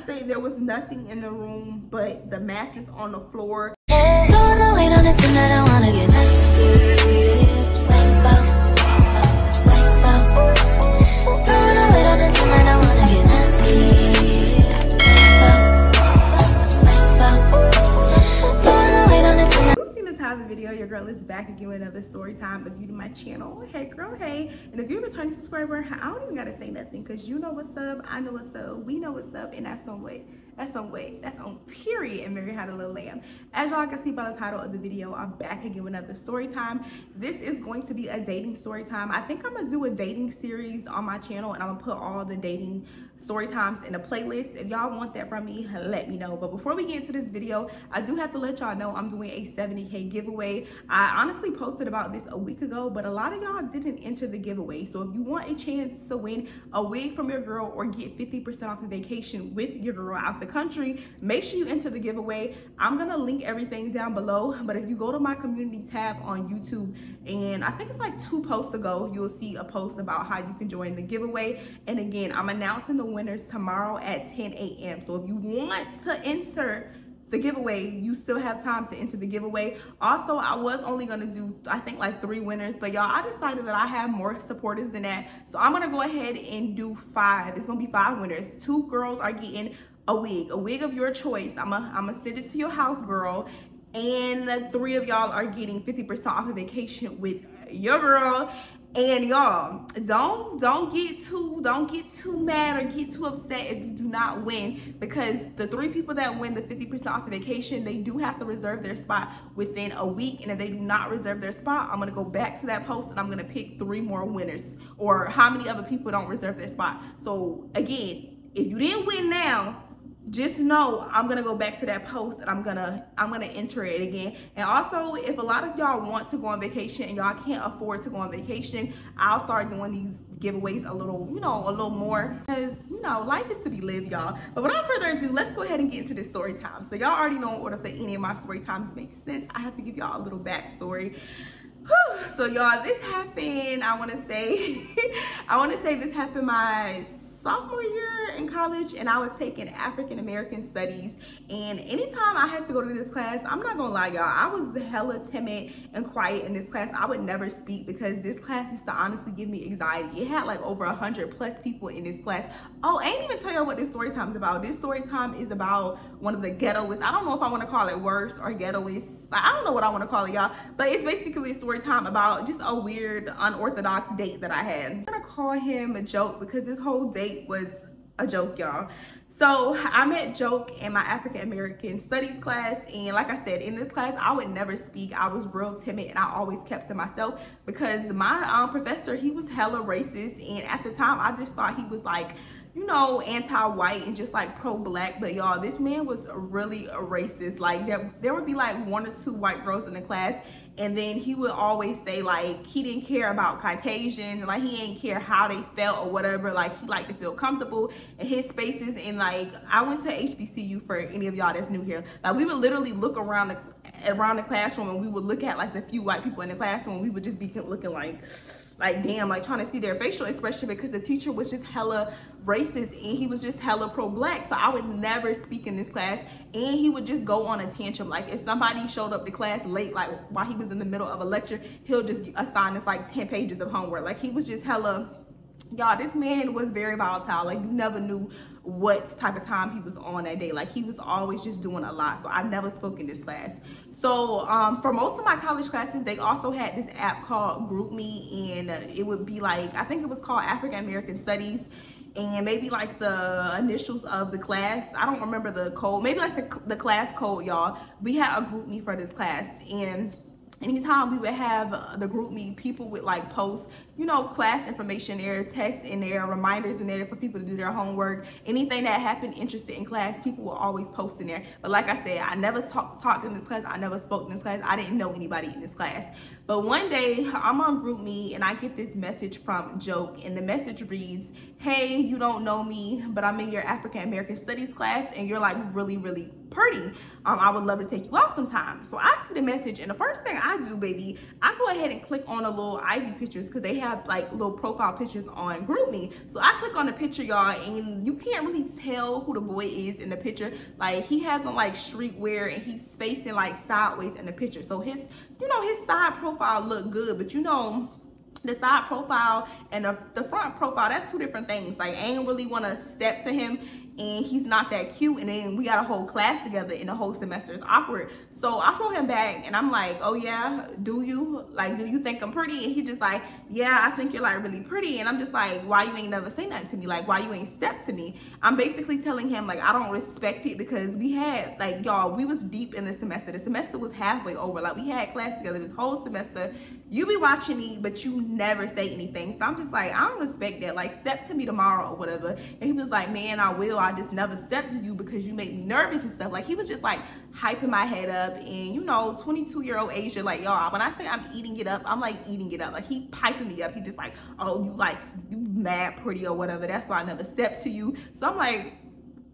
Say there was nothing in the room but the mattress on the floor. The video, your girl is back again with another story time. If you to my channel, hey girl, hey. And if you're a returning subscriber, I don't even gotta say nothing because you know what's up, I know what's up, we know what's up, and that's on way. That's on period. And Mary had a little lamb. As y'all can see by the title of the video, I'm back again with another story time. This is going to be a dating story time. I think I'm gonna do a dating series on my channel, and I'm gonna put all the dating story times in a playlist. If y'all want that from me, let me know. But before we get into this video, I do have to let y'all know I'm doing a 70K giveaway. I honestly posted about this a week ago, but a lot of y'all didn't enter the giveaway. So if you want a chance to win a wig from your girl or get 50% off a vacation with your girl out the country, make sure you enter the giveaway. I'm gonna link everything down below, but if you go to my community tab on YouTube, and I think it's like 2 posts ago, you'll see a post about how you can join the giveaway. And again, I'm announcing the winners tomorrow at 10 a.m. So if you want to enter the giveaway, you still have time to enter the giveaway. Also, I was only gonna do, I think, like 3 winners, but y'all, I decided that I have more supporters than that. So I'm gonna go ahead and do 5. It's gonna be 5 winners. 2 girls are getting a wig of your choice. I'm gonna send it to your house, girl. And 3 of y'all are getting 50% off a vacation with your girl. And y'all, don't get too mad or get too upset if you do not win, because the 3 people that win the 50% off the vacation, they do have to reserve their spot within a week. And if they do not reserve their spot, I'm gonna go back to that post and I'm gonna pick 3 more winners, or how many other people don't reserve their spot. So again, if you didn't win now, just know I'm gonna go back to that post and I'm gonna enter it again. And also, if a lot of y'all want to go on vacation and y'all can't afford to go on vacation, I'll start doing these giveaways a little, a little more, because life is to be lived, y'all. But without further ado, let's go ahead and get into this story time. So y'all already know in order for any of my story times make sense, I have to give y'all a little backstory. So y'all, this happened, I want to say this happened my sophomore year in college, and I was taking African American studies. And anytime I had to go to this class, I'm not gonna lie, y'all, I was hella timid and quiet in this class. I would never speak because this class used to honestly give me anxiety. It had like over 100+ people in this class. Oh, I ain't even tell y'all what this story time is about. This story time is about one of the ghettoest, I don't know if I want to call it worse or ghettoest, I don't know what I want to call it, y'all, but it's basically a story time about just a weird, unorthodox date that I had. I'm gonna call him a joke because this whole date was a joke, y'all. So I met Joke in my African American studies class, and like I said, in this class I would never speak. I was real timid and I always kept to myself because my professor, he was hella racist, and at the time I just thought he was like, anti-white and just like pro-black. But y'all, this man was really a racist. Like there would be like 1 or 2 white girls in the class, and then he would always say like he didn't care about Caucasians, like he didn't care how they felt or whatever. Like he liked to feel comfortable in his spaces. And like, I went to HBCU, for any of y'all that's new here. Like we would literally look around the classroom, and we would look at like the few white people in the classroom, and we would just be looking like damn, like trying to see their facial expression, because the teacher was just hella racist and he was just hella pro-black. So I would never speak in this class, and he would just go on a tantrum. Like if somebody showed up to class late, like while he was in the middle of a lecture, he'll just assign us like 10 pages of homework. Like he was just hella, y'all, this man was very volatile. Like you never knew what type of time he was on that day. Like he was always just doing a lot. So I never spoke in this class. So for most of my college classes, they also had this app called GroupMe, and it would be like, I think it was called African American Studies, and maybe like the initials of the class, I don't remember the code, maybe like the class code, y'all. We had a GroupMe for this class, and anytime we would have the GroupMe, people would like post, class information there, tests in there, reminders in there for people to do their homework. Anything that happened interested in class, people will always post in there. But like I said, I never talked in this class. I never spoke in this class. I didn't know anybody in this class. But one day I'm on GroupMe and I get this message from Joke, and the message reads, "Hey, you don't know me, but I'm in your African American Studies class and you're like really, really pretty. I would love to take you out sometime." So I see the message, and the first thing I I do, baby, I go ahead and click on the little Ivy pictures because they have like little profile pictures on GroupMe. So I click on the picture, y'all, and you can't really tell who the boy is in the picture. Like, he has on like streetwear and he's facing like sideways in the picture. So his, you know, his side profile look good, but you know, the side profile and the front profile, that's two different things. Like, I ain't really want to step to him and he's not that cute, and then we got a whole class together and the whole semester is awkward. So I throw him back and I'm like, oh yeah, do you think I'm pretty? And he just like, yeah, I think you're like really pretty. And I'm just like, why you ain't never say nothing to me? Like, why you ain't step to me? I'm basically telling him like, I don't respect it, because we had like, y'all, we was deep in the semester was halfway over. Like, we had class together this whole semester. You be watching me, but you never say anything. So I'm just like, I don't respect that. Like, step to me tomorrow or whatever. And he was like, man, I will. I just never stepped to you because you make me nervous and stuff. Like, he was just like hyping my head up. And you know, 22-year-old Asia, like, y'all, when I say I'm eating it up, I'm like eating it up. Like, he piping me up. He just like, oh, you mad pretty or whatever. That's why I never stepped to you. So I'm like,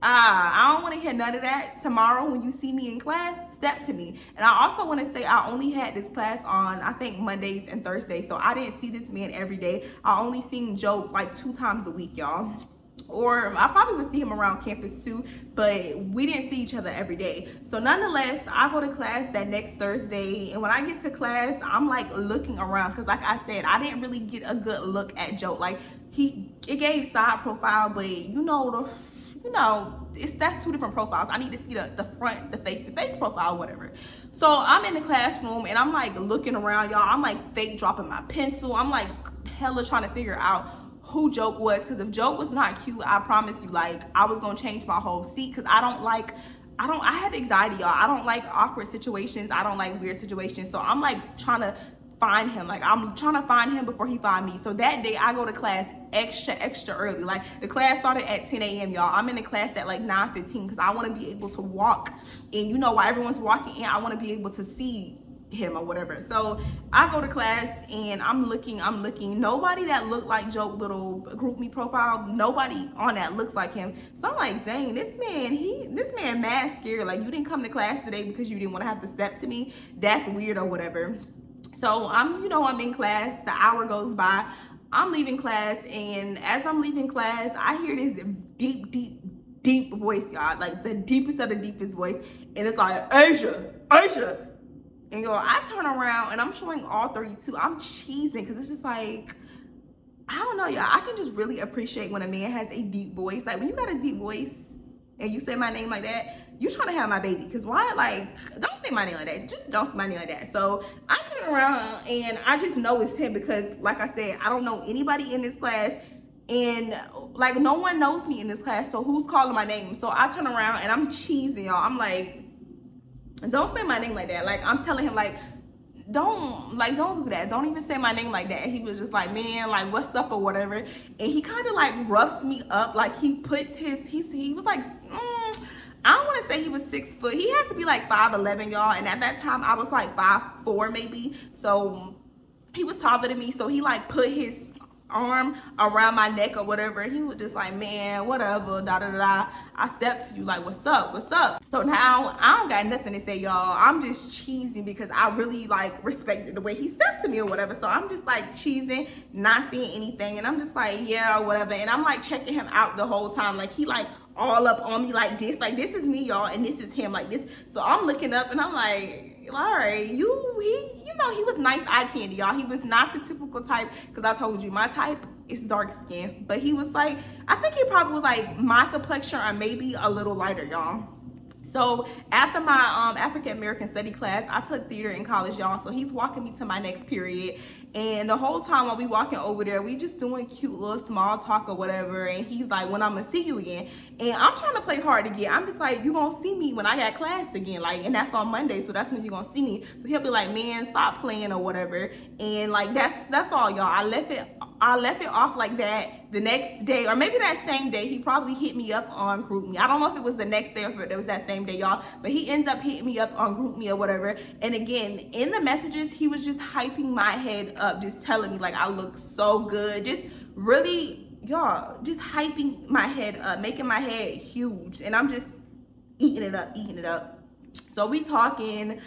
I don't want to hear none of that. Tomorrow when you see me in class, step to me. And I also want to say, I only had this class on, I think, Mondays and Thursdays. So I didn't see this man every day. I only seen Joe like 2 times a week, y'all. Or I probably would see him around campus too, but we didn't see each other every day. So nonetheless, I go to class that next Thursday, and when I get to class, I'm like looking around, because like I said, I didn't really get a good look at Joe. Like, it gave side profile, but that's 2 different profiles. I need to see the front, the face-to-face profile, whatever. So I'm in the classroom and I'm like looking around, y'all. I'm like fake dropping my pencil. I'm like hella trying to figure out who Joke was, because if Joke was not cute, I promise you, like, I was gonna change my whole seat, because I have anxiety, y'all. I don't like awkward situations. I don't like weird situations. So I'm like trying to find him. Like, I'm trying to find him before he find me. So that day I go to class extra early. Like, the class started at 10 a.m. y'all. I'm in the class at like 9:15 because I want to be able to walk, and you know, while everyone's walking in, I want to be able to see him or whatever. So I go to class and I'm looking. Nobody that looked like Joe little GroupMe profile, nobody on that looks like him. So I'm like, dang, this man mad scared. Like, you didn't come to class today because you didn't want to have to step to me. That's weird or whatever. So I'm in class. The hour goes by. I'm leaving class, and as I'm leaving class, I hear this deep voice, y'all. Like, the deepest of the deepest voice, and it's like, Asia. And yo, I turn around and I'm showing all 32. I'm cheesing, because it's just like, I don't know, y'all. I can just really appreciate when a man has a deep voice. Like, when you got a deep voice and you say my name like that, you trying to have my baby. Because why? Like, don't say my name like that. Just don't say my name like that. So I turn around and I just know it's him, because like I said, I don't know anybody in this class. And like, no one knows me in this class. So who's calling my name? So I turn around and I'm cheesing, y'all. I'm like, don't say my name like that. Like, I'm telling him, like, don't do that. Don't even say my name like that. He was just like, man, like, what's up or whatever. And he kind of like roughs me up. Like, he puts he was like, I don't want to say he was 6 foot. He had to be like 5'11", y'all. And at that time I was like 5'4" maybe. So he was taller than me. So he like put his arm around my neck or whatever. He was just like, man, whatever, I stepped to you, like, what's up? So now I don't got nothing to say, y'all. I'm just cheesing because I really like respected the way he stepped to me or whatever. So I'm just like cheesing, not saying anything, and I'm just like, yeah, whatever. And I'm like checking him out the whole time. Like, he like all up on me like this is me, y'all, and this is him, like this. So I'm looking up and I'm like, all right, he was nice eye candy, y'all. He was not the typical type, because I told you my type is dark skin, but he was like, I think he probably was like my complexion or maybe a little lighter, y'all. So after my African American study class, I took theater in college, y'all. So he's walking me to my next period, and the whole time while we walking over there, we just doing cute little small talk or whatever. And he's like, when I'm gonna see you again? And I'm trying to play hard again. I'm just like, you gonna see me when I got class again, like, and that's on Monday, so that's when you gonna see me. So he'll be like, man, stop playing or whatever. And like, that's all, y'all. I left it off like that. The next day, or maybe that same day, he probably hit me up on GroupMe. I don't know if it was the next day or if it was that same day, y'all, but he ends up hitting me up on GroupMe or whatever. And again, in the messages, he was just hyping my head up, just telling me like I look so good, just really, y'all, just hyping my head up, making my head huge. And I'm just eating it up. So we talking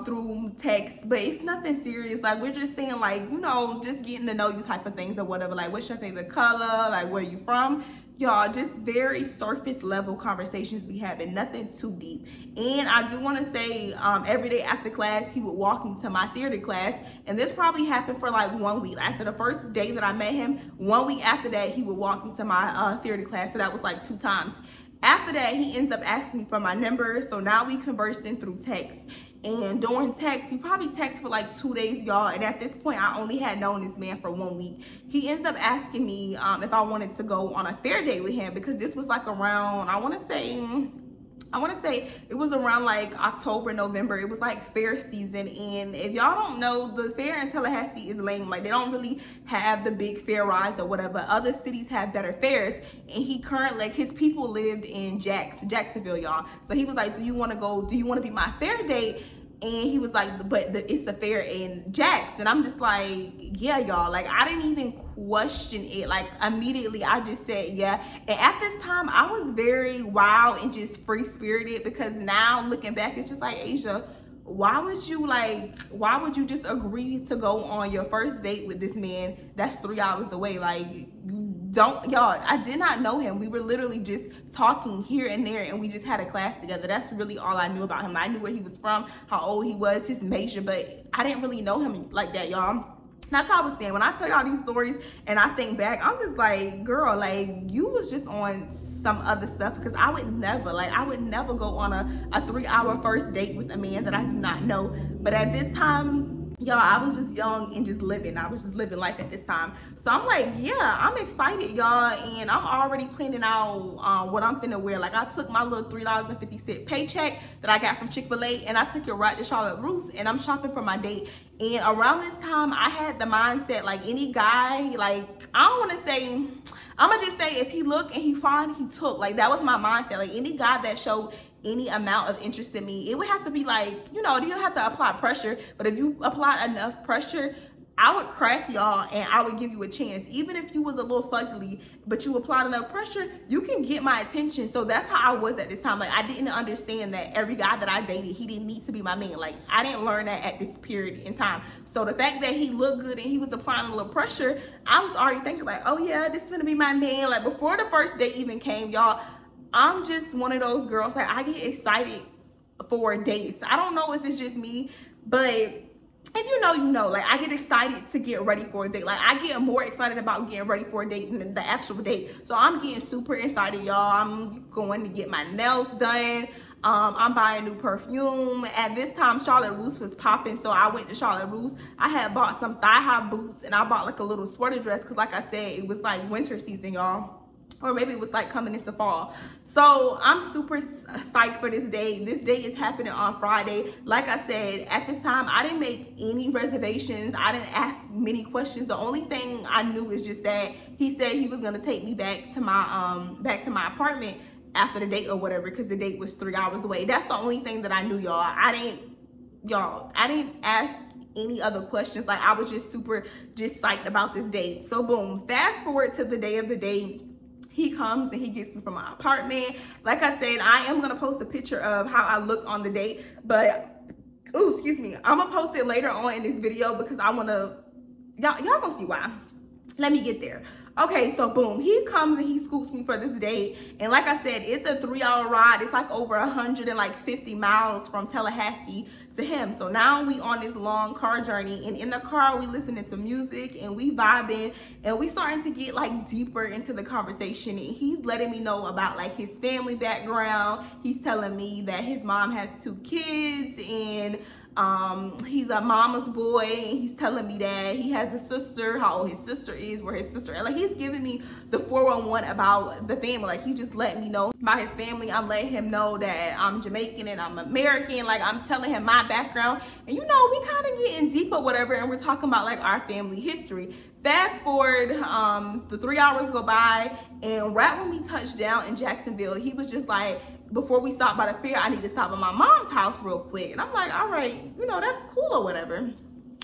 through text, but it's nothing serious. Like, we're just saying, like, you know, just getting to know you type of things or whatever. Like, what's your favorite color? Like, where you from? Y'all, just very surface level conversations we having, nothing too deep. And I do want to say, every day after class, he would walk me to my theater class, and this probably happened for like 1 week. After the first day that I met him, 1 week after that, he would walk me to my theater class, so that was like 2 times. After that, he ends up asking me for my number, so now we conversing through text. And during text, he probably texted for like 2 days, y'all. And at this point, I only had known this man for 1 week. He ends up asking me if I wanted to go on a fair date with him, because this was like around, I want to say it was around like October, November. It was like fair season. And if y'all don't know, the fair in Tallahassee is lame. Like, they don't really have the big fair rides or whatever. Other cities have better fairs. And he currently, like, his people lived in Jacksonville, y'all. So he was like, do you want to be my fair date? And he was like, but it's the fair in Jax. And I'm just like, yeah, y'all. Like, I didn't even question it. Like, immediately I just said yeah. And at this time, I was very wild and just free-spirited, because now looking back, it's just like, Asia, why would you just agree to go on your first date with this man that's 3 hours away? Like, y'all, I did not know him. We were literally just talking here and there, and we just had a class together. That's really all I knew about him. I knew where he was from, how old he was, his major, but I didn't really know him like that, y'all. That's how I was saying, when I tell y'all these stories and I think back, I'm just like, girl, like, you was just on some other stuff, because I would never go on a 3-hour first date with a man that I do not know. But at this time, y'all, I was just young and just living. I was just living life at this time. So I'm like, yeah, I'm excited, y'all. And I'm already planning out what I'm finna wear. Like, I took my little $3.50 paycheck that I got from Chick-fil-A, and I took it right to Charlotte Russe, and I'm shopping for my date. And around this time, I had the mindset, like, any guy, like, I don't want to say, I'm gonna just say, if he look and he fine, he took. Like, that was my mindset. Like, any guy that showed any amount of interest in me, it would have to be like, you know, you have to apply pressure. But if you apply enough pressure, I would crack y'all, and I would give you a chance. Even if you was a little fugly, but you applied enough pressure, you can get my attention. So that's how I was at this time. Like, I didn't understand that every guy that I dated, he didn't need to be my man. Like, I didn't learn that at this period in time. So the fact that he looked good and he was applying a little pressure, I was already thinking like, oh yeah, this is gonna be my man. Like, before the first date even came, y'all, I'm just one of those girls, like, I get excited for dates. I don't know if it's just me, but if you know, you know. Like, I get excited to get ready for a date. Like, I get more excited about getting ready for a date than the actual date. So I'm getting super excited, y'all. I'm going to get my nails done. I'm buying new perfume. At this time, Charlotte Russe was popping, so I went to Charlotte Russe. I had bought some thigh-high boots, and I bought like a little sweater dress, because like I said, it was like winter season, y'all. Or maybe it was like coming into fall. So I'm super psyched for this day. This day is happening on Friday. Like I said, at this time, I didn't make any reservations. I didn't ask many questions. The only thing I knew is just that he said he was gonna take me back to my apartment after the date or whatever, because the date was 3 hours away. That's the only thing that I knew, y'all. I didn't ask any other questions. Like, I was just super psyched about this date. So boom, fast forward to the day of the date. He comes and he gets me from my apartment. Like I said, I am gonna post a picture of how I looked on the date, but, oh, excuse me, I'm gonna post it later on in this video, because I wanna, y'all gonna see why. Let me get there. Okay, so boom, he comes and he scoots me for this date. And like I said, it's a 3-hour ride. It's like over 150 miles from Tallahassee to him. So now we on this long car journey, and in the car, we listening to music and we vibing, and we starting to get like deeper into the conversation. And he's letting me know about like his family background. He's telling me that his mom has 2 kids, and he's a mama's boy, and he's telling me that he has a sister, how old his sister is, where his sister is. Like, he's giving me the 411 about the family. Like, he just letting me know about his family. I'm letting him know that I'm Jamaican and I'm American. Like, I'm telling him my background, and you know, we kind of getting deep or whatever, and we're talking about like our family history. Fast forward, the 3 hours go by, and right when we touched down in Jacksonville, he was just like, before we stopped by the fair, I need to stop at my mom's house real quick. And I'm like, all right, you know, that's cool or whatever.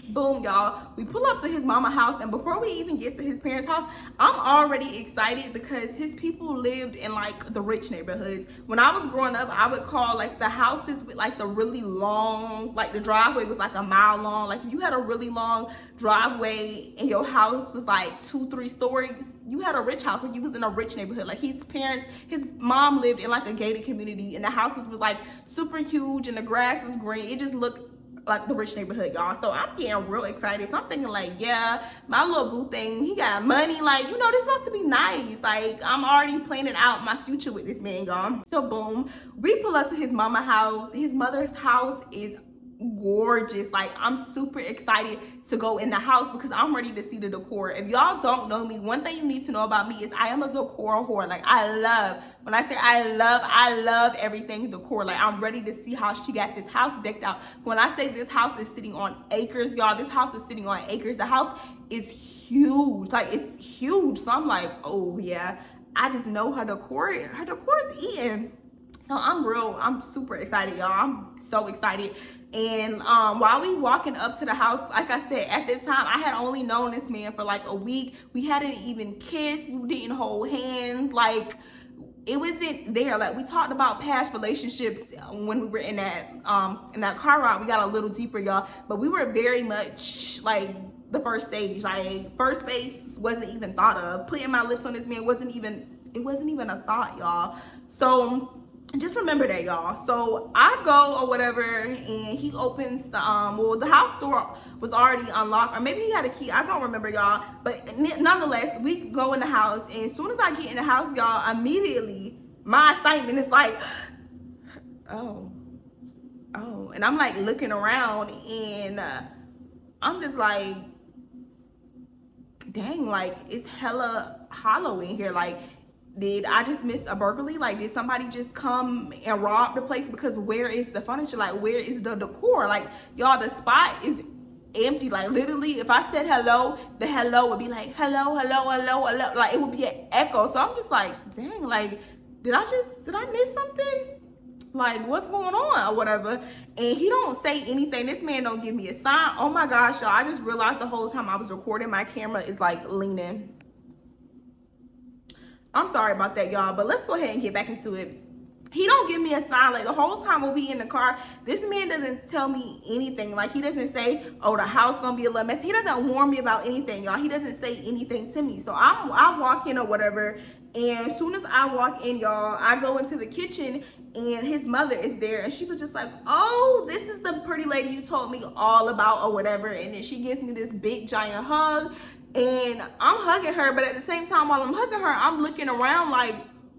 Boom, y'all, we pull up to his mama house, and before we even get to his parents' house, I'm already excited because his people lived in like the rich neighborhoods. When I was growing up, I would call like the houses with like the really long, like the driveway was like a mile long. Like if you had a really long driveway and your house was like 2-3 stories, you had a rich house, like you was in a rich neighborhood. Like his parents, his mom lived in like a gated community, and the houses was like super huge and the grass was green. It just looked like the rich neighborhood, y'all. So I'm getting real excited. So I'm thinking like, yeah, my little boo thing, he got money, like, you know, this about to be nice. Like I'm already planning out my future with this man, y'all. So boom, we pull up to his mama house. His mother's house is gorgeous. Like I'm super excited to go in the house because I'm ready to see the decor. If y'all don't know me, one thing you need to know about me is I am a decor whore. Like I love, when I say I love everything decor. Like I'm ready to see how she got this house decked out. When I say this house is sitting on acres, y'all, this house is sitting on acres. The house is huge, like it's huge. So I'm like, oh yeah, I just know her decor is eating. So I'm super excited, y'all. I'm so excited. And while we walking up to the house, like I said, at this time, I had only known this man for like a week. We hadn't even kissed. We didn't hold hands. Like, it wasn't there. Like, we talked about past relationships when we were in that car ride. We got a little deeper, y'all. But we were very much like the first stage. Like, first base wasn't even thought of. Putting my lips on this man wasn't even a thought, y'all. So just remember that, y'all. So I go or whatever, and he opens the well, the house door was already unlocked, or maybe he had a key. I don't remember, y'all. But nonetheless, we go in the house, and as soon as I get in the house, y'all, immediately my excitement is like, oh, and I'm like looking around, and I'm just like, dang, like it's hella hollow in here. Like, did I just miss a burglary? Like, did somebody just come and rob the place? Because where is the furniture? Like, where is the decor? Like, y'all, the spot is empty. Like, literally, if I said hello, the hello would be like, hello, hello, hello, hello. Like, it would be an echo. So I'm just like, dang, like, did I miss something? Like, what's going on or whatever? And he don't say anything. This man don't give me a sign. Oh my gosh, y'all, I just realized the whole time I was recording, my camera is like leaning. I'm sorry about that, y'all, but let's go ahead and get back into it. He don't give me a sign. Like, the whole time we'll be in the car, this man doesn't tell me anything. Like, he doesn't say, oh, the house gonna be a little mess. He doesn't warn me about anything, y'all. He doesn't say anything to me. So I walk in or whatever, and as soon as I walk in, y'all, I go into the kitchen, and his mother is there, and she was just like, oh, this is the pretty lady you told me all about or whatever. And then she gives me this big giant hug, and I'm hugging her, but at the same time, while I'm hugging her, I'm looking around like,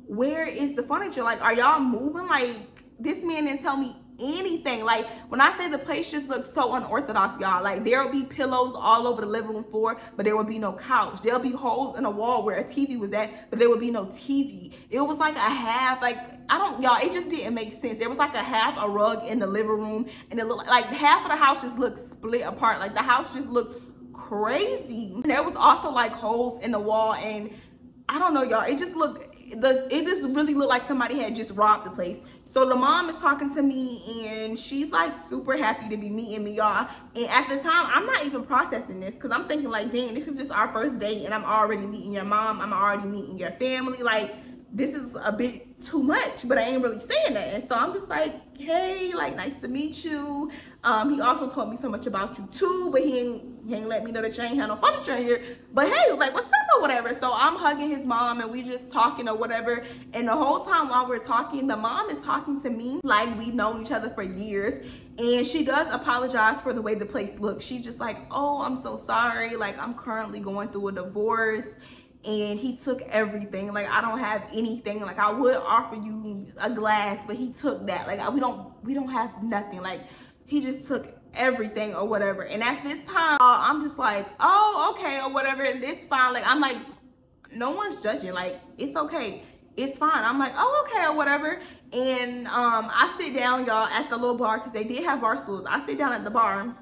where is the furniture? Like, are y'all moving? Like, this man didn't tell me anything. Like, when I say the place just looks so unorthodox, y'all, like, there'll be pillows all over the living room floor, but there will be no couch. There'll be holes in the wall where a TV was at, but there would be no TV. It was like a half, like, y'all, it just didn't make sense. There was like a half a rug in the living room, and it looked like half of the house just looked split apart. Like, the house just looked crazy. There was also like holes in the wall, and I don't know, y'all, it just really looked like somebody had just robbed the place. So the mom is talking to me, and she's like super happy to be meeting me, y'all. And at the time, I'm not even processing this, because I'm thinking like, dang, this is just our first date, and I'm already meeting your mom, I'm already meeting your family. Like, this is a bit too much, but I ain't really saying that. And so I'm just like, hey, like, nice to meet you. He also told me so much about you too, but he ain't let me know that you ain't had no furniture in here. But hey, like, what's up or whatever? So I'm hugging his mom, and we just talking or whatever. And the whole time while we're talking, the mom is talking to me like we've known each other for years. And she does apologize for the way the place looks. She's just like, oh, I'm so sorry. Like, I'm currently going through a divorce, and he took everything. Like, I don't have anything. Like, I would offer you a glass, but he took that. Like, we don't have nothing. Like, he just took everything or whatever. And at this time, I'm just like, oh, okay or whatever, and it's fine. Like, I'm like, no one's judging. Like, it's okay, it's fine. I'm like, oh, okay or whatever. And I sit down, y'all, at the little bar, because they did have bar stools. I sit down at the bar,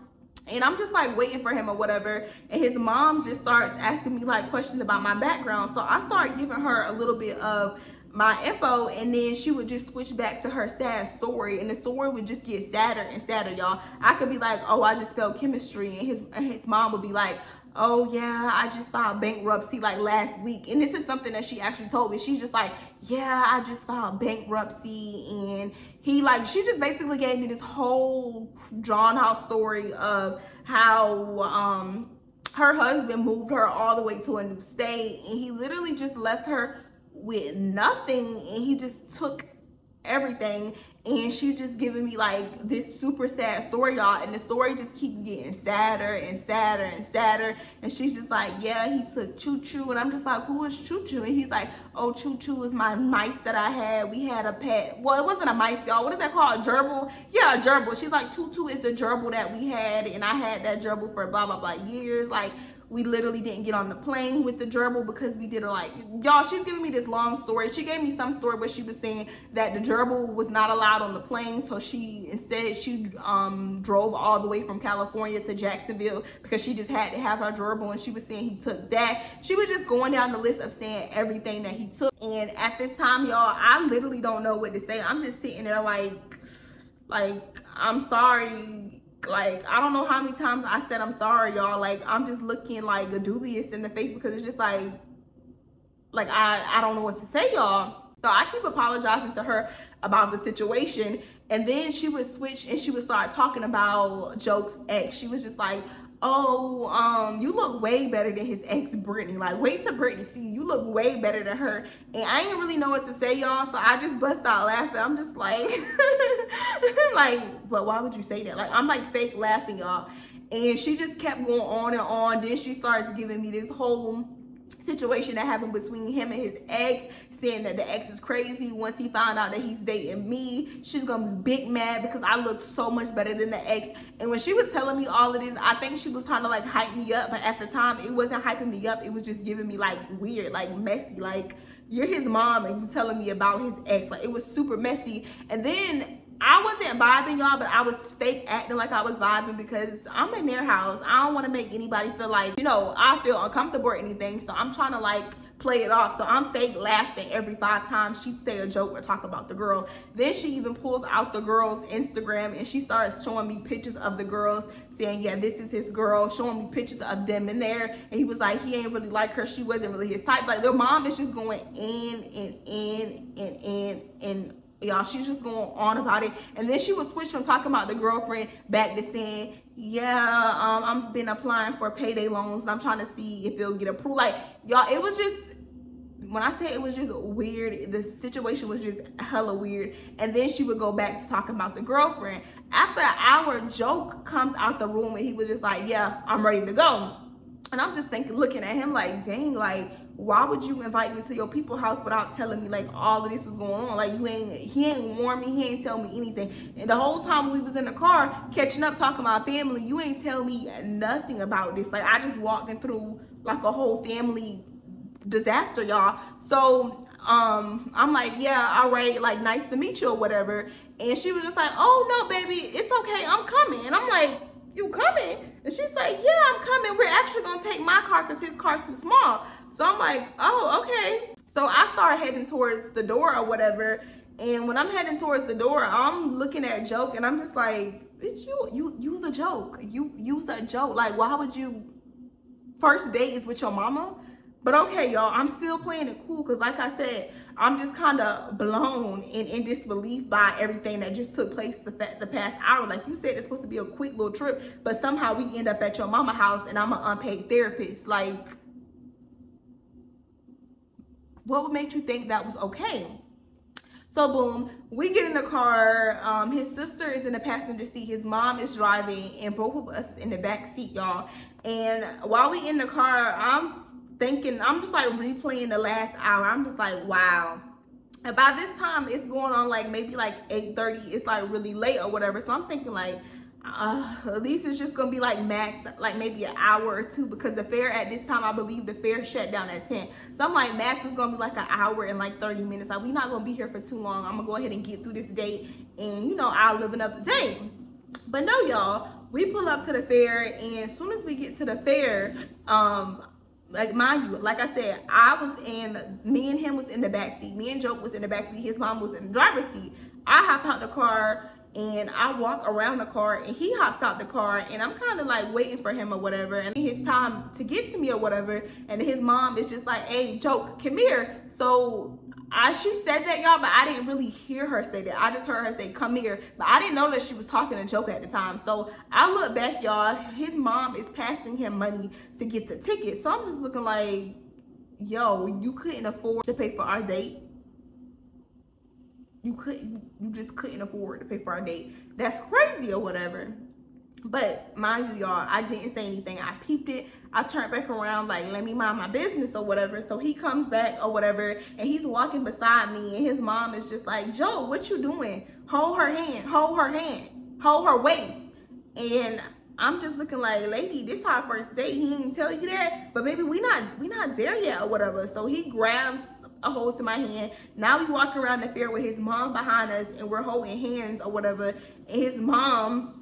and I'm just like waiting for him or whatever. And his mom just started asking me like questions about my background. So I started giving her a little bit of my info, and then she would just switch back to her sad story, and the story would just get sadder and sadder, y'all. I could be like, oh, I just felt chemistry, and his mom would be like, oh yeah, I just filed bankruptcy like last week. And this is something that she actually told me. She's just like, yeah, I just filed bankruptcy. And she just basically gave me this whole drawn out story of how her husband moved her all the way to a new state, and he literally just left her with nothing, and he just took everything. And she's just giving me like this super sad story, y'all, and the story just keeps getting sadder and sadder and sadder. And she's just like, yeah, he took Choo Choo. And I'm just like, who is Choo Choo? And he's like, oh, Choo Choo is my mice that I had. We had a pet. Well, it wasn't a mice, y'all. What is that called? A gerbil? Yeah, a gerbil. She's like, Choo Choo is the gerbil that we had, and I had that gerbil for blah blah blah years. Like, we literally didn't get on the plane with the gerbil because we did y'all, she's giving me this long story. She gave me some story where she was saying that the gerbil was not allowed on the plane, so she drove all the way from California to Jacksonville because she just had to have her gerbil, and she was saying he took that. She was just going down the list of saying everything that he took. And at this time, y'all, I literally don't know what to say. I'm just sitting there like I'm sorry. Like, I don't know how many times I said I'm sorry, y'all. Like, I'm just looking like a dubious in the face because it's just like I don't know what to say, y'all. So I keep apologizing to her about the situation, and then she would switch and she would start talking about Joke's ex. She was just like, oh, you look way better than his ex, Brittany. Like, wait till Brittany see you. You look way better than her. And I didn't really know what to say, y'all, so I just bust out laughing. I'm just like, like, but why would you say that? Like, I'm like fake laughing, y'all. And she just kept going on and on. Then she starts giving me this whole situation that happened between him and his ex, saying that the ex is crazy. Once he found out that he's dating me, she's gonna be big mad because I look so much better than the ex. And when she was telling me all of this, I think she was trying to like hype me up, but at the time it wasn't hyping me up. It was just giving me like weird, like messy, like, you're his mom and you telling me about his ex. Like, it was super messy. And then I wasn't vibing, y'all, but I was fake acting like I was vibing because I'm in their house. I don't want to make anybody feel like, you know, I feel uncomfortable or anything. So I'm trying to like play it off. So I'm fake laughing every 5 times she'd say a joke or talk about the girl. Then she even pulls out the girl's Instagram and she starts showing me pictures of the girls, saying, yeah, this is his girl, showing me pictures of them in there. And he was like, he ain't really like her. She wasn't really his type. Like, their mom is just going in. Y'all, she's just going on about it. And then she would switch from talking about the girlfriend back to saying, yeah, I've been applying for payday loans and I'm trying to see if they'll get approved. Like, y'all, it was just, when I say it was just weird, the situation was just hella weird. And then she would go back to talking about the girlfriend. After an hour, Joke comes out the room and he was just like, yeah, I'm ready to go. And I'm just thinking, looking at him like, dang, like, why would you invite me to your people's house without telling me like all of this was going on? Like, he ain't warn me, he ain't tell me anything. And the whole time we was in the car catching up, talking about family, you ain't tell me nothing about this. Like, I just walking through like a whole family disaster, y'all. So I'm like, yeah, all right, like, nice to meet you or whatever. And she was just like, oh no, baby, it's okay, I'm coming. And I'm like, you coming? And she's like, yeah, I'm coming. We're actually gonna take my car because his car's too small. So I'm like, oh, okay. So I started heading towards the door or whatever. And when I'm heading towards the door, I'm looking at Joke and I'm just like, bitch, you use a joke. You use a joke. Like, why would you, first date is with your mama? But okay, y'all, I'm still playing it cool because like I said, I'm just kind of blown and in disbelief by everything that just took place the past hour. Like you said, it's supposed to be a quick little trip, but somehow we end up at your mama house and I'm an unpaid therapist. Like, what would make you think that was okay? So boom, we get in the car. His sister is in the passenger seat. His mom is driving and both of us in the back seat, y'all. And while we in the car, I'm thinking, I'm just like replaying the last hour. I'm just like, wow. And by this time it's going on like maybe like 8:30. It's like really late or whatever. So I'm thinking like, at least it's just gonna be like max, like maybe an hour or two, because the fair at this time, I believe the fair shut down at 10. So I'm like, max is gonna be like an hour and like 30 minutes. Like, we're not gonna be here for too long. I'm gonna go ahead and get through this date and, you know, I'll live another day. But no, y'all, we pull up to the fair, and as soon as we get to the fair, like, mind you, like I said, me and him was in the back seat. Me and Joke was in the back seat. His mom was in the driver's seat. I hop out the car and I walk around the car, and he hops out the car, and I'm kind of like waiting for him or whatever, and his time to get to me or whatever, and his mom is just like, hey, Joke, come here. So she said that, y'all, but I didn't really hear her say that. I just heard her say, come here, but I didn't know that she was talking to Joke at the time. So I look back, y'all, his mom is passing him money to get the ticket. So I'm just looking like, yo, you couldn't afford to pay for our date? You just couldn't afford to pay for our date. That's crazy or whatever. But mind you, y'all, I didn't say anything. I peeped it. I turned back around like, let me mind my business or whatever. So he comes back or whatever, and he's walking beside me, and his mom is just like, Joe, what you doing? Hold her hand, hold her hand, hold her waist. And I'm just looking like, lady, this our first date. He didn't tell you that, but baby, we not there yet or whatever. So he grabs a hold to my hand. Now we walk around the fair with his mom behind us, and we're holding hands or whatever, and his mom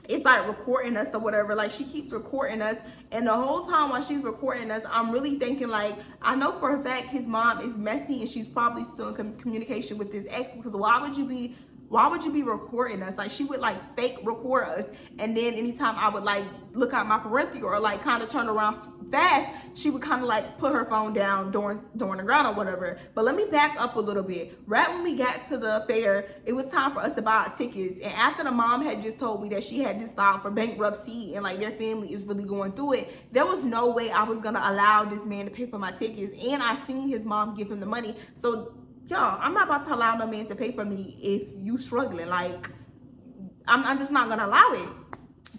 is like recording us or whatever. Like, she keeps recording us, and the whole time while she's recording us, I'm really thinking like, I know for a fact his mom is messy, and she's probably still in communication with his ex, because why would you be recording us? Like, she would like fake record us, and then anytime I would like look at my parentheral or like kind of turn around fast, she would kind of like put her phone down during the ground or whatever. But let me back up a little bit. Right when we got to the fair, it was time for us to buy our tickets, and after the mom had just told me that she had just filed for bankruptcy and like their family is really going through it, there was no way I was gonna allow this man to pay for my tickets, and I seen his mom give him the money. So y'all, I'm not about to allow no man to pay for me if you struggling. Like, I'm just not gonna allow it.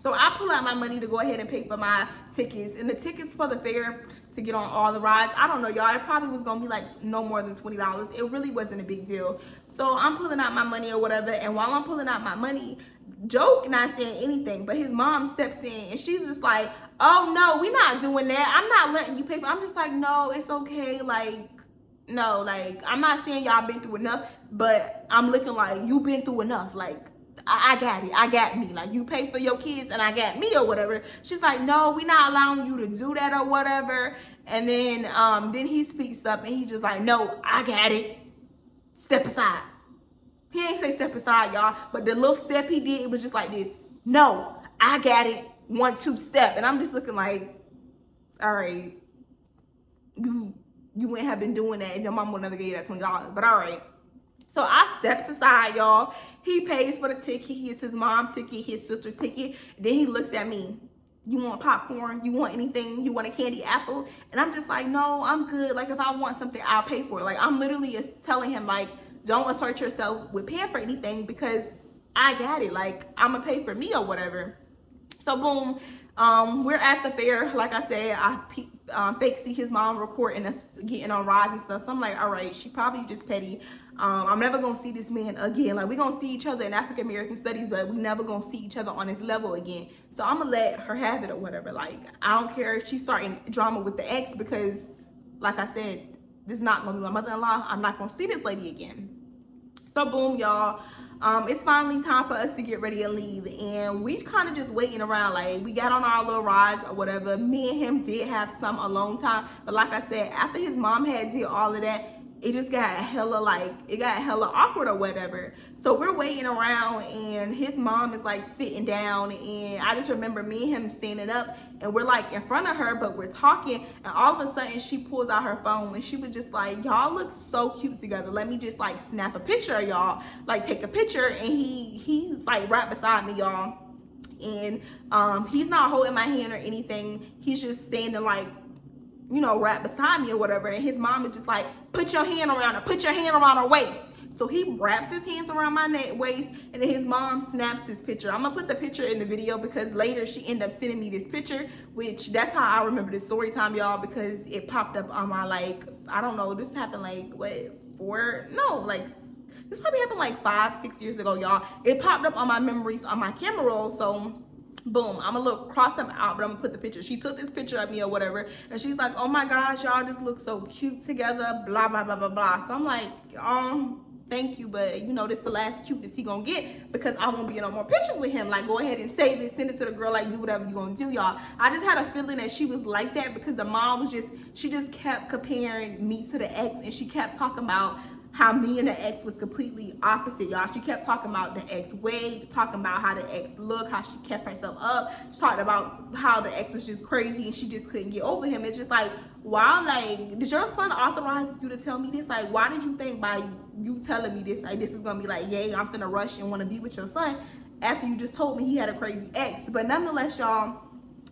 So I pull out my money to go ahead and pay for my tickets, and the tickets for the fair to get on all the rides, I don't know, y'all, it probably was gonna be like no more than $20. It really wasn't a big deal. So I'm pulling out my money or whatever, and while I'm pulling out my money, Joke not saying anything, but his mom steps in, and she's just like, oh no, we're not doing that. I'm not letting you pay for it. I'm just like, no, it's okay. Like, no, like, I'm not saying y'all been through enough, but I'm looking like, you been through enough. Like, I got it. I got me. Like, you pay for your kids and I got me or whatever. She's like, no, we're not allowing you to do that or whatever. And then he speaks up, and he just like, no, I got it. Step aside. He ain't say step aside, y'all, but the little step he did, it was just like this. No, I got it. 1, 2 step. And I'm just looking like, all right, you wouldn't have been doing that, and your mom would never give you that $20, but all right. So I steps aside, y'all. He pays for the ticket. He gets his mom ticket, his sister ticket. Then he looks at me. You want popcorn? You want anything? You want a candy apple? And I'm just like, no, I'm good. Like, if I want something, I'll pay for it. Like, I'm literally telling him, like, don't assert yourself with paying for anything, because I got it. Like, I'm gonna pay for me or whatever. So boom, we're at the fair. Like I said, I fake see his mom recording us getting on rides and stuff. So I'm like, all right, she probably just petty. I'm never gonna see this man again. Like, we're gonna see each other in African American studies, but we never gonna see each other on this level again. So I'm gonna let her have it or whatever. Like, I don't care if she's starting drama with the ex, because like I said, this is not gonna be my mother-in-law. I'm not gonna see this lady again. So boom, y'all. It's finally time for us to get ready and leave, and we kind of just waiting around. Like, we got on our little rides or whatever. Me and him did have some alone time, but like I said, after his mom had did all of that, it just got hella awkward or whatever. So we're waiting around, and his mom is like sitting down, and I just remember me and him standing up, and we're like in front of her, but we're talking, and all of a sudden she pulls out her phone, and she was just like, y'all look so cute together. Let me just like snap a picture of y'all, like take a picture. And he's like right beside me, y'all, and he's not holding my hand or anything. He's just standing like, you know, right beside me or whatever. And his mom is just like, put your hand around her, put your hand around her waist. So he wraps his hands around my neck, waist, and then his mom snaps his picture. I'm gonna put the picture in the video, because later she ended up sending me this picture, which that's how I remember this story time, y'all, because it popped up on my, like, I don't know, this happened like, what, this probably happened like 5-6 years ago, y'all. It popped up on my memories on my camera roll. So boom, I'm gonna look cross them out, but I'm gonna put the picture. She took this picture of me or whatever, and she's like, oh my gosh, y'all just look so cute together, blah blah blah blah blah. So I'm like, thank you, but you know, this is the last cuteness he gonna get because I won't be in no more pictures with him. Like, go ahead and save it, send it to the girl, like, do whatever you gonna do, y'all. I just had a feeling that she was like that because the mom was she just kept comparing me to the ex, and she kept talking about how me and the ex was completely opposite, y'all. She kept talking about the ex weight, talking about how the ex looked, how she kept herself up. She talked about how the ex was just crazy and she just couldn't get over him. It's just like, wow, like, did your son authorize you to tell me this? Like, why did you think by you telling me this, like, this is gonna be like, yay, I'm finna rush and wanna be with your son after you just told me he had a crazy ex? But nonetheless, y'all,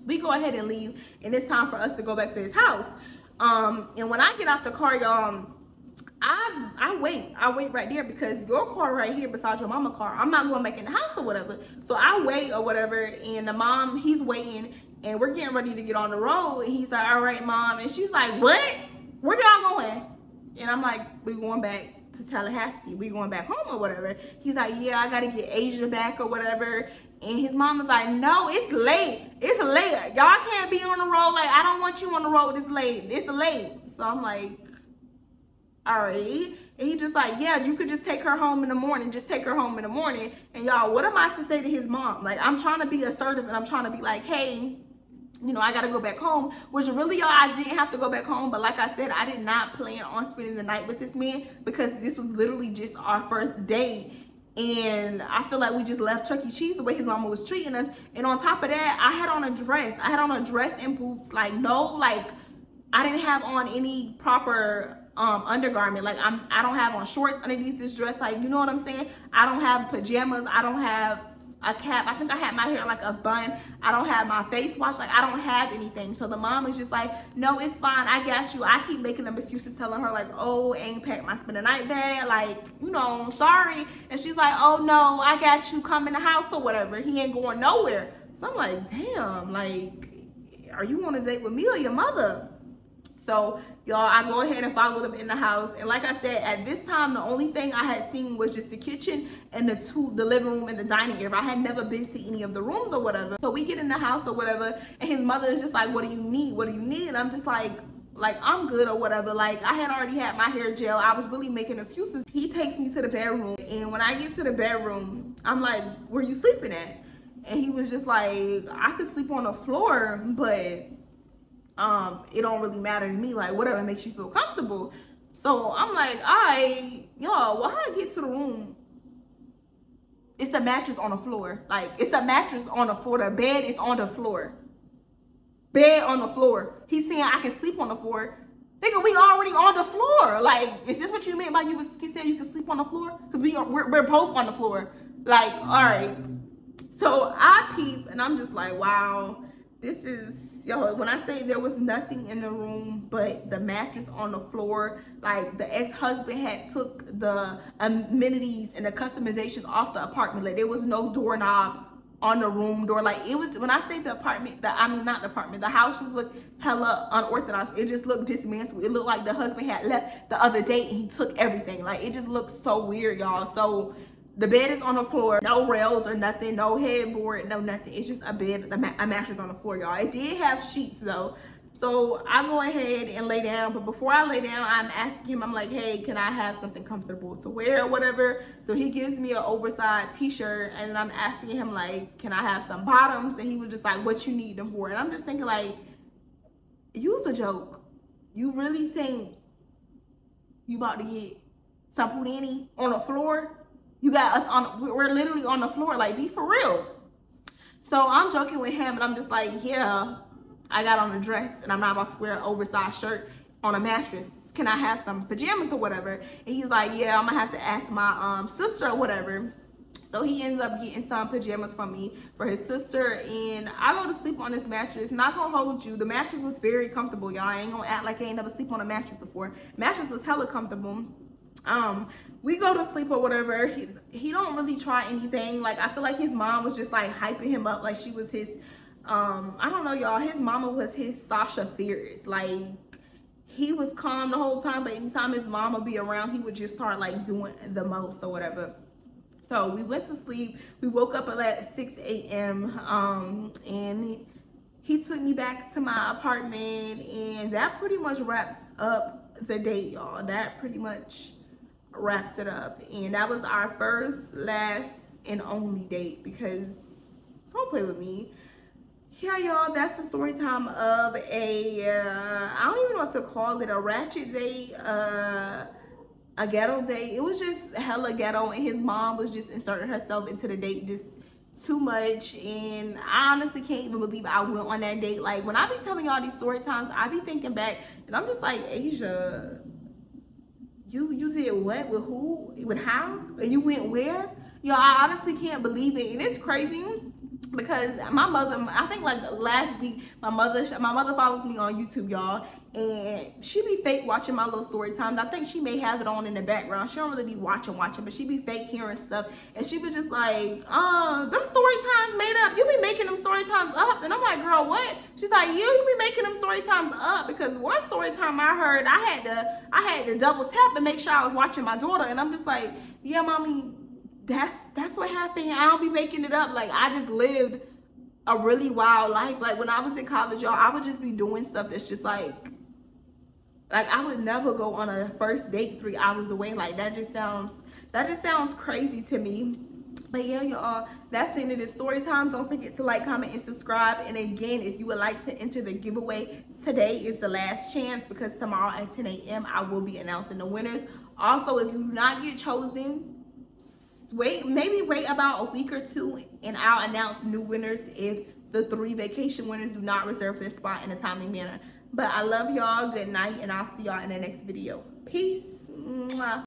we go ahead and leave, and it's time for us to go back to his house. And when I get out the car, y'all, I wait right there because your car right here beside your mama car, I'm not going back in the house or whatever. So I wait or whatever, and the mom, he's waiting, and we're getting ready to get on the road, and he's like, all right, mom, and she's like, what? Where y'all going? And I'm like, we going back to Tallahassee, we going back home or whatever. He's like, yeah, I gotta get Asia back or whatever. And his mom was like, no, it's late. It's late. Y'all can't be on the road. Like, I don't want you on the road this late. It's late. So I'm like, all right. And he just like, yeah, you could just take her home in the morning. Just take her home in the morning. And y'all, what am I to say to his mom? Like, I'm trying to be assertive, and I'm trying to be like, hey, you know, I got to go back home, which really, y'all, I didn't have to go back home. But like I said, I did not plan on spending the night with this man because this was literally just our first date. And I feel like we just left Chuck E. Cheese the way his mama was treating us. And on top of that, I had on a dress. I had on a dress and boots. Like, no, like, I didn't have on any proper undergarment. Like, I don't have on shorts underneath this dress. Like, you know what I'm saying? I don't have pajamas. I don't have a cap. I think I had my hair like a bun. I don't have my face washed. Like, I don't have anything. So the mom is just like, no, it's fine. I got you. I keep making them excuses, telling her like, oh, ain't packed my spend the night bag. Like, you know, sorry. And she's like, oh no, I got you. Come in the house or whatever. He ain't going nowhere. So I'm like, damn, like, are you on a date with me or your mother? So y'all, I go ahead and follow them in the house. And like I said, at this time, the only thing I had seen was just the kitchen and the living room and the dining area. I had never been to any of the rooms or whatever. So we get in the house or whatever, and his mother is just like, what do you need? What do you need? And I'm just like I'm good or whatever. Like, I had already had my hair gel. I was really making excuses. He takes me to the bedroom, and when I get to the bedroom, I'm like, where you sleeping at? And he was just like, I could sleep on the floor, but it don't really matter to me, like, whatever makes you feel comfortable. So I'm like, all right, y'all, when I get to the room, it's a mattress on the floor. Like, it's a mattress on the floor. The bed is on the floor. Bed on the floor. He's saying I can sleep on the floor. Nigga, we already on the floor. Like, is this what you meant by you said you can sleep on the floor? Because we're both on the floor. Like, all right. So I peep, and I'm just like, wow, this is, yo, when I say there was nothing in the room but the mattress on the floor, like, the ex-husband had took the amenities and the customizations off the apartment. Like, there was no doorknob on the room door. Like, it was, when I say the apartment, not the apartment, the house just looked hella unorthodox. It just looked dismantled. It looked like the husband had left the other day and he took everything. Like, it just looked so weird, y'all. So the bed is on the floor, no rails or nothing, no headboard, no nothing. It's just a bed, a mattress on the floor, y'all. It did have sheets though. So I go ahead and lay down, but before I lay down, I'm asking him, I'm like, hey, can I have something comfortable to wear or whatever? So he gives me an oversized t-shirt, and I'm asking him, like, can I have some bottoms? And he was just like, what you need them for? And I'm just thinking, like, you's a joke. You really think you about to get some Houdini on the floor? You got us on, we're literally on the floor, like, be for real. So I'm joking with him, and I'm just like, yeah, I got on a dress, and I'm not about to wear an oversized shirt on a mattress. Can I have some pajamas or whatever? And he's like, yeah, I'm gonna have to ask my sister or whatever. So he ends up getting some pajamas from me for his sister, and I go to sleep on this mattress. Not gonna hold you, the mattress was very comfortable, y'all. I ain't gonna act like I ain't never sleep on a mattress before. Mattress was hella comfortable. We go to sleep or whatever. He don't really try anything. Like, I feel like his mom was just like hyping him up, like she was his I don't know, y'all, his mama was his Sasha Fierce. Like, he was calm the whole time, but anytime his mama be around, he would just start like doing the most or whatever. So we went to sleep. We woke up at 6 a.m. And he took me back to my apartment, and that pretty much wraps up the date, y'all. That pretty much wraps it up. And that was our first, last, and only date, because don't play with me. Yeah, y'all, that's the story time of a I don't even know what to call it, a ratchet date, a ghetto date. It was just hella ghetto, and his mom was just inserting herself into the date just too much. And I honestly can't even believe I went on that date. Like, when I be telling y'all these story times, I be thinking back, and I'm just like, Asia, you did what, with who, with how, and you went where? Yo, I honestly can't believe it. And it's crazy because my mother, I think like last week, my mother follows me on YouTube, y'all, and she be fake watching my little story times. I think she may have it on in the background. She don't really be watching, but she be fake hearing stuff. And she was just like, them story times made up. You be making them story times up. And I'm like, girl, what? She's like, you be making them story times up, because one story time I heard, I had to double tap and make sure I was watching my daughter. And I'm just like, yeah, mommy, that's what happened. I don't be making it up. Like, I just lived a really wild life. Like, when I was in college, y'all, I would just be doing stuff that's just like I would never go on a first date 3 hours away. Like, that just sounds crazy to me. But yeah, y'all, that's the end of this story time. Don't forget to like, comment, and subscribe. And again, if you would like to enter the giveaway, today is the last chance, because tomorrow at 10 a.m. I will be announcing the winners. Also, if you do not get chosen, maybe wait about a week or 2, and I'll announce new winners if the 3 vacation winners do not reserve their spot in a timely manner. But I love y'all. Good night, and I'll see y'all in the next video. Peace. Mwah.